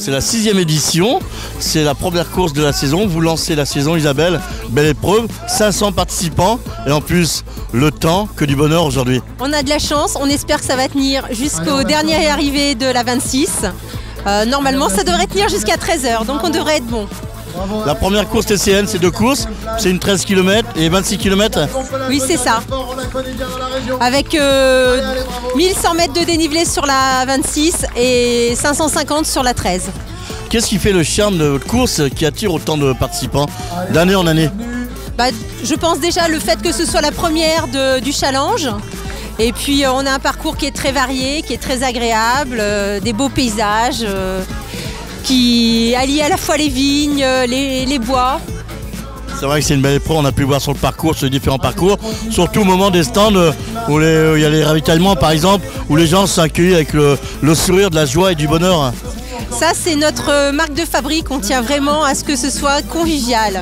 C'est la 6e édition, c'est la première course de la saison. Vous lancez la saison, Isabelle, belle épreuve, 500 participants et en plus le temps, que du bonheur aujourd'hui. On a de la chance, on espère que ça va tenir jusqu'au dernier arrivé de la 26. Normalement ça devrait tenir jusqu'à 13 h, donc on devrait être bon. La première course TCN, c'est 2 courses, c'est une 13 km et 26 km. Oui, c'est ça. Avec 1100 mètres de dénivelé sur la 26 et 550 sur la 13. Qu'est-ce qui fait le charme de votre course qui attire autant de participants d'année en année? Je pense déjà le fait que ce soit la première du challenge. Et puis on a un parcours qui est très varié, qui est très agréable, des beaux paysages. Qui allie à la fois les vignes, les bois. C'est vrai que c'est une belle épreuve, on a pu voir sur le parcours, sur les différents parcours, surtout au moment des stands où il y a les ravitaillements par exemple, où les gens sont accueillis avec le sourire, de la joie et du bonheur. Ça c'est notre marque de fabrique, on tient vraiment à ce que ce soit convivial.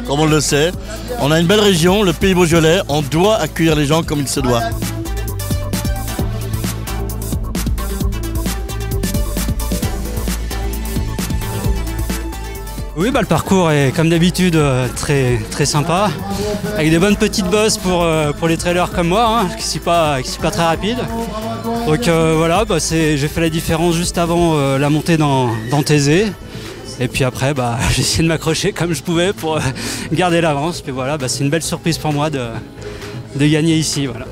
Comme on le sait, on a une belle région, le Pays Beaujolais, on doit accueillir les gens comme il se doit. Oui, le parcours est comme d'habitude très, très sympa, avec des bonnes petites bosses pour les trailers comme moi, qui ne sont pas très rapides. Donc voilà, j'ai fait la différence juste avant la montée dans Thésée. Et puis après, j'ai essayé de m'accrocher comme je pouvais pour garder l'avance. Puis voilà, c'est une belle surprise pour moi de gagner ici. Voilà.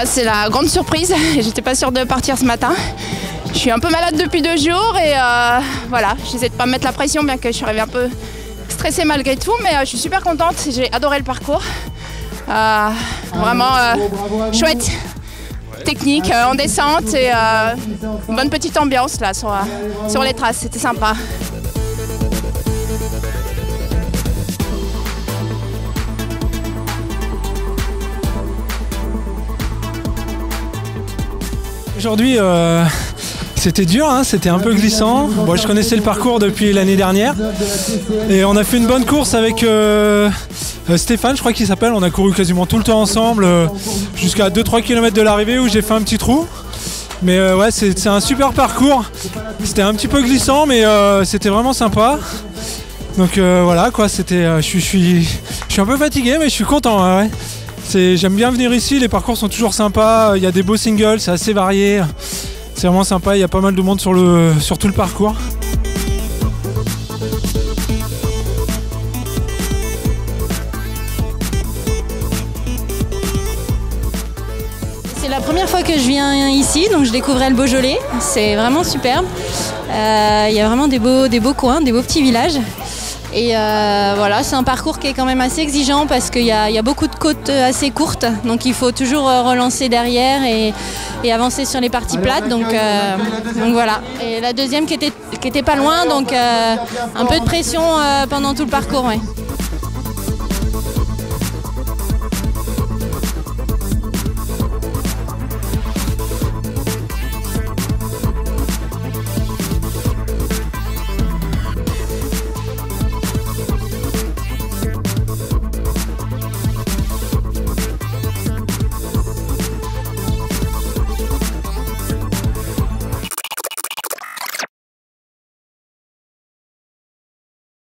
C'est la grande surprise, j'étais pas sûre de partir ce matin. Je suis un peu malade depuis 2 jours et voilà, j'essaie de pas me mettre la pression bien que je suis arrivée un peu stressée malgré tout, mais je suis super contente, j'ai adoré le parcours. Vraiment chouette, technique, en descente et une bonne petite ambiance là sur les traces, c'était sympa. Aujourd'hui, c'était dur, c'était un peu glissant. Bon, je connaissais le parcours depuis l'année dernière. Et on a fait une bonne course avec Stéphane, je crois qu'il s'appelle. On a couru quasiment tout le temps ensemble, jusqu'à 2-3 km de l'arrivée où j'ai fait un petit trou. Mais ouais, c'est un super parcours. C'était un petit peu glissant, mais c'était vraiment sympa. Donc voilà, quoi, je suis un peu fatigué, mais je suis content. Ouais. J'aime bien venir ici, les parcours sont toujours sympas, il y a des beaux singles, c'est assez varié, c'est vraiment sympa, il y a pas mal de monde sur tout le parcours. C'est la première fois que je viens ici, donc je découvrais le Beaujolais, c'est vraiment superbe. Il y a vraiment des beaux coins, des beaux petits villages. Et voilà, c'est un parcours qui est quand même assez exigeant parce qu'il y a beaucoup de côtes assez courtes, donc il faut toujours relancer derrière et avancer sur les parties plates, donc voilà. Et la deuxième qui était pas loin, donc un peu de pression pendant tout le parcours. Ouais.